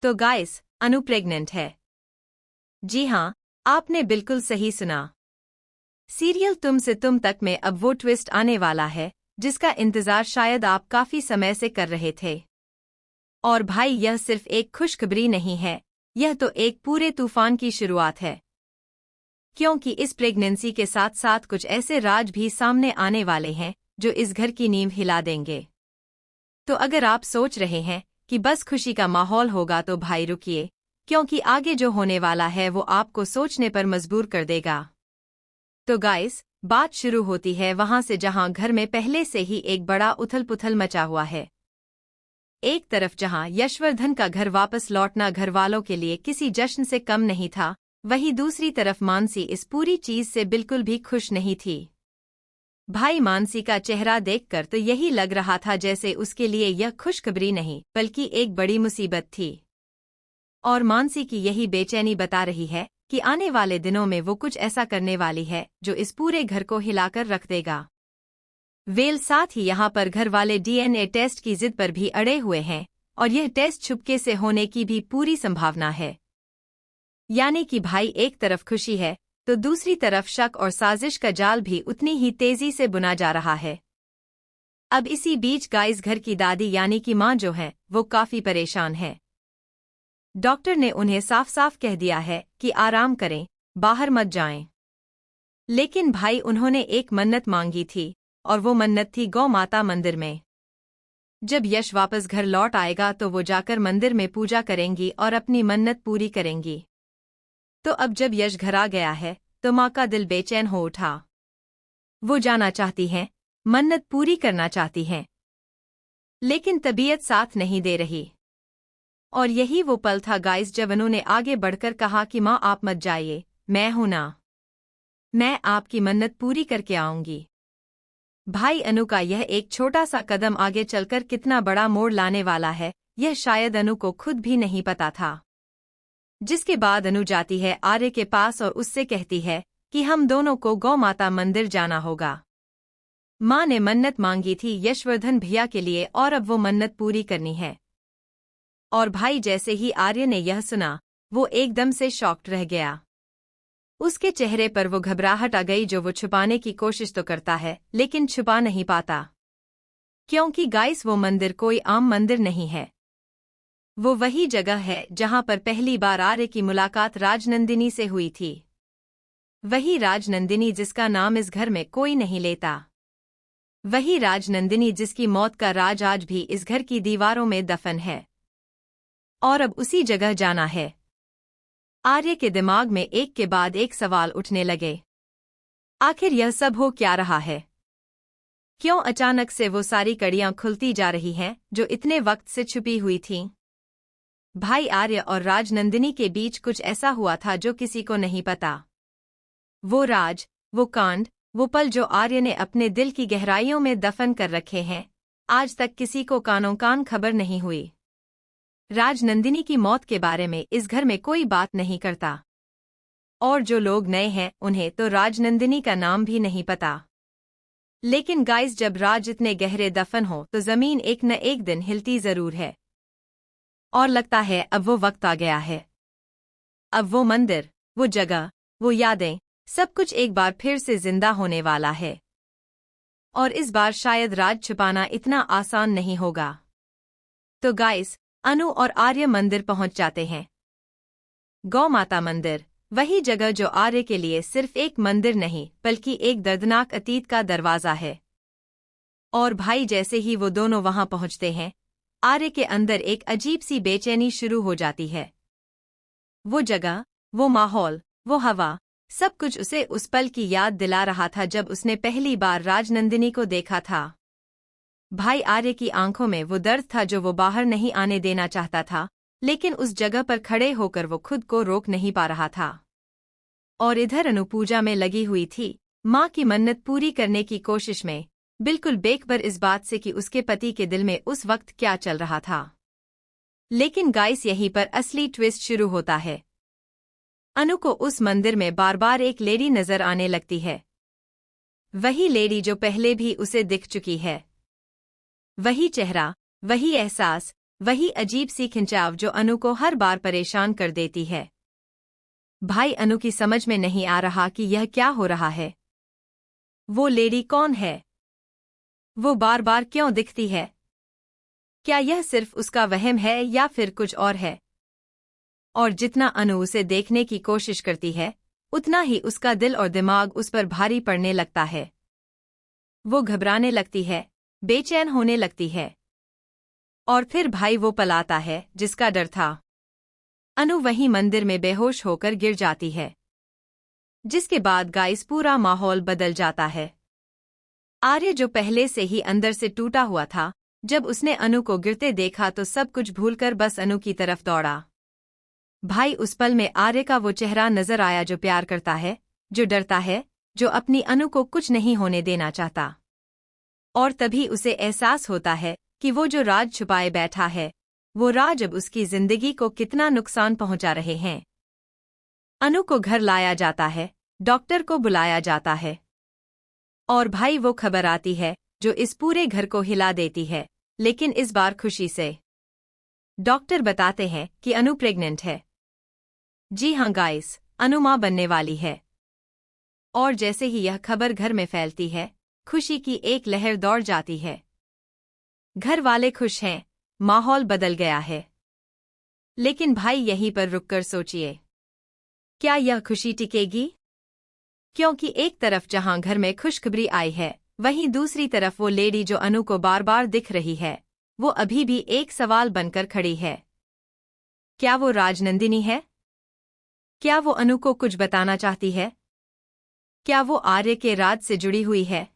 तो गाइस, अनु प्रेग्नेंट है। जी हाँ, आपने बिल्कुल सही सुना। सीरियल तुम से तुम तक में अब वो ट्विस्ट आने वाला है जिसका इंतजार शायद आप काफी समय से कर रहे थे। और भाई, यह सिर्फ एक खुशखबरी नहीं है, यह तो एक पूरे तूफान की शुरुआत है। क्योंकि इस प्रेगनेंसी के साथ साथ कुछ ऐसे राज भी सामने आने वाले हैं जो इस घर की नींव हिला देंगे। तो अगर आप सोच रहे हैं कि बस खुशी का माहौल होगा तो भाई रुकिए, क्योंकि आगे जो होने वाला है वो आपको सोचने पर मजबूर कर देगा। तो गाइस, बात शुरू होती है वहां से जहां घर में पहले से ही एक बड़ा उथल-पुथल मचा हुआ है। एक तरफ जहां यशवर्धन का घर वापस लौटना घरवालों के लिए किसी जश्न से कम नहीं था, वहीं दूसरी तरफ मानसी इस पूरी चीज से बिल्कुल भी खुश नहीं थी। भाई, मानसी का चेहरा देखकर तो यही लग रहा था जैसे उसके लिए यह खुशखबरी नहीं बल्कि एक बड़ी मुसीबत थी। और मानसी की यही बेचैनी बता रही है कि आने वाले दिनों में वो कुछ ऐसा करने वाली है जो इस पूरे घर को हिलाकर रख देगा। वेल, साथ ही यहाँ पर घर वाले डीएनए टेस्ट की जिद पर भी अड़े हुए हैं और यह टेस्ट छुपके से होने की भी पूरी संभावना है। यानी कि भाई, एक तरफ खुशी है तो दूसरी तरफ शक और साजिश का जाल भी उतनी ही तेजी से बुना जा रहा है। अब इसी बीच गाइस, घर की दादी यानी कि माँ जो है वो काफी परेशान है। डॉक्टर ने उन्हें साफ साफ कह दिया है कि आराम करें, बाहर मत जाएं। लेकिन भाई, उन्होंने एक मन्नत मांगी थी और वो मन्नत थी गौ माता मंदिर में। जब यश वापस घर लौट आएगा तो वो जाकर मंदिर में पूजा करेंगी और अपनी मन्नत पूरी करेंगी। तो अब जब यश घर आ गया है तो माँ का दिल बेचैन हो उठा। वो जाना चाहती हैं, मन्नत पूरी करना चाहती हैं, लेकिन तबीयत साथ नहीं दे रही। और यही वो पल था गाइस जब अनु ने आगे बढ़कर कहा कि माँ, आप मत जाइए, मैं हूं ना, मैं आपकी मन्नत पूरी करके आऊंगी। भाई, अनु का यह एक छोटा सा कदम आगे चलकर कितना बड़ा मोड़ लाने वाला है, यह शायद अनु को खुद भी नहीं पता था। जिसके बाद अनु जाती है आर्य के पास और उससे कहती है कि हम दोनों को गौ माता मंदिर जाना होगा। माँ ने मन्नत मांगी थी यशवर्धन भैया के लिए और अब वो मन्नत पूरी करनी है। और भाई, जैसे ही आर्य ने यह सुना, वो एकदम से शॉक्ड रह गया। उसके चेहरे पर वो घबराहट आ गई जो वो छुपाने की कोशिश तो करता है लेकिन छुपा नहीं पाता। क्योंकि गाइस, वो मंदिर कोई आम मंदिर नहीं है। वो वही जगह है जहां पर पहली बार आर्य की मुलाकात राजनंदिनी से हुई थी। वही राजनंदिनी जिसका नाम इस घर में कोई नहीं लेता। वही राजनंदिनी जिसकी मौत का राज आज भी इस घर की दीवारों में दफन है। और अब उसी जगह जाना है। आर्य के दिमाग में एक के बाद एक सवाल उठने लगे। आखिर यह सब हो क्या रहा है? क्यों अचानक से वो सारी कड़ियां खुलती जा रही हैं जो इतने वक्त से छुपी हुई थीं? भाई, आर्य और राजनंदिनी के बीच कुछ ऐसा हुआ था जो किसी को नहीं पता। वो राज, वो कांड, वो पल जो आर्य ने अपने दिल की गहराइयों में दफन कर रखे हैं, आज तक किसी को कानों कान खबर नहीं हुई। राजनंदिनी की मौत के बारे में इस घर में कोई बात नहीं करता। और जो लोग नए हैं उन्हें तो राजनंदिनी का नाम भी नहीं पता। लेकिन गाइस, जब राज इतने गहरे दफन हो तो जमीन एक न एक दिन हिलती जरूर है। और लगता है अब वो वक्त आ गया है। अब वो मंदिर, वो जगह, वो यादें, सब कुछ एक बार फिर से जिंदा होने वाला है। और इस बार शायद राज छुपाना इतना आसान नहीं होगा। तो गाइस, अनु और आर्य मंदिर पहुंच जाते हैं। गौ माता मंदिर, वही जगह जो आर्य के लिए सिर्फ एक मंदिर नहीं बल्कि एक दर्दनाक अतीत का दरवाजा है। और भाई, जैसे ही वो दोनों वहां पहुंचते हैं, आर्य के अंदर एक अजीब सी बेचैनी शुरू हो जाती है। वो जगह, वो माहौल, वो हवा, सब कुछ उसे उस पल की याद दिला रहा था जब उसने पहली बार राजनंदिनी को देखा था। भाई, आर्य की आंखों में वो दर्द था जो वो बाहर नहीं आने देना चाहता था, लेकिन उस जगह पर खड़े होकर वो खुद को रोक नहीं पा रहा था। और इधर अनु पूजा में लगी हुई थी, माँ की मन्नत पूरी करने की कोशिश में, बिल्कुल बेखबर इस बात से कि उसके पति के दिल में उस वक्त क्या चल रहा था। लेकिन गाइस, यहीं पर असली ट्विस्ट शुरू होता है। अनु को उस मंदिर में बार बार एक लेडी नजर आने लगती है। वही लेडी जो पहले भी उसे दिख चुकी है। वही चेहरा, वही एहसास, वही अजीब सी खिंचाव जो अनु को हर बार परेशान कर देती है। भाई अनु की समझ में नहीं आ रहा कि यह क्या हो रहा है। वो लेडी कौन है? वो बार बार क्यों दिखती है? क्या यह सिर्फ उसका वहम है या फिर कुछ और है? और जितना अनु उसे देखने की कोशिश करती है, उतना ही उसका दिल और दिमाग उस पर भारी पड़ने लगता है। वो घबराने लगती है, बेचैन होने लगती है। और फिर भाई वो पलाता है जिसका डर था। अनु वहीं मंदिर में बेहोश होकर गिर जाती है, जिसके बाद गाइस पूरा माहौल बदल जाता है। आर्य जो पहले से ही अंदर से टूटा हुआ था, जब उसने अनु को गिरते देखा तो सब कुछ भूलकर बस अनु की तरफ दौड़ा। भाई उस पल में आर्य का वो चेहरा नजर आया जो प्यार करता है, जो डरता है, जो अपनी अनु को कुछ नहीं होने देना चाहता। और तभी उसे एहसास होता है कि वो जो राज छुपाए बैठा है, वो राज अब उसकी जिंदगी को कितना नुकसान पहुंचा रहे हैं। अनु को घर लाया जाता है, डॉक्टर को बुलाया जाता है, और भाई वो खबर आती है जो इस पूरे घर को हिला देती है, लेकिन इस बार खुशी से। डॉक्टर बताते हैं कि अनु प्रेग्नेंट है। जी हाँ गाइस, अनु मां बनने वाली है। और जैसे ही यह खबर घर में फैलती है, खुशी की एक लहर दौड़ जाती है। घर वाले खुश हैं, माहौल बदल गया है। लेकिन भाई यहीं पर रुककर सोचिए, क्या यह खुशी टिकेगी? क्योंकि एक तरफ जहां घर में खुशखबरी आई है, वहीं दूसरी तरफ वो लेडी जो अनु को बार बार दिख रही है, वो अभी भी एक सवाल बनकर खड़ी है। क्या वो राजनंदिनी है? क्या वो अनु को कुछ बताना चाहती है? क्या वो आर्य के राज से जुड़ी हुई है?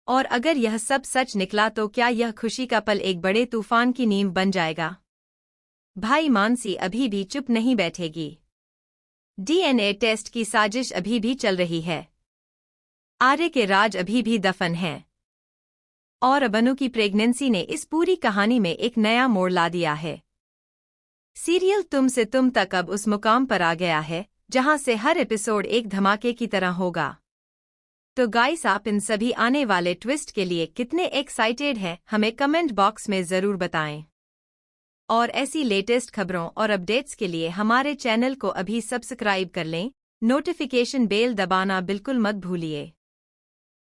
और अगर यह सब सच निकला तो क्या यह खुशी का पल एक बड़े तूफान की नींव बन जाएगा? भाई मानसी अभी भी चुप नहीं बैठेगी। डीएनए टेस्ट की साजिश अभी भी चल रही है। आर्य के राज अभी भी दफन हैं। और अब अनु की प्रेगनेंसी ने इस पूरी कहानी में एक नया मोड़ ला दिया है। सीरियल तुम से तुम तक अब उस मुकाम पर आ गया है जहां से हर एपिसोड एक धमाके की तरह होगा। तो गाइस, आप इन सभी आने वाले ट्विस्ट के लिए कितने एक्साइटेड हैं, हमें कमेंट बॉक्स में जरूर बताएं। और ऐसी लेटेस्ट खबरों और अपडेट्स के लिए हमारे चैनल को अभी सब्सक्राइब कर लें, नोटिफिकेशन बेल दबाना बिल्कुल मत भूलिए।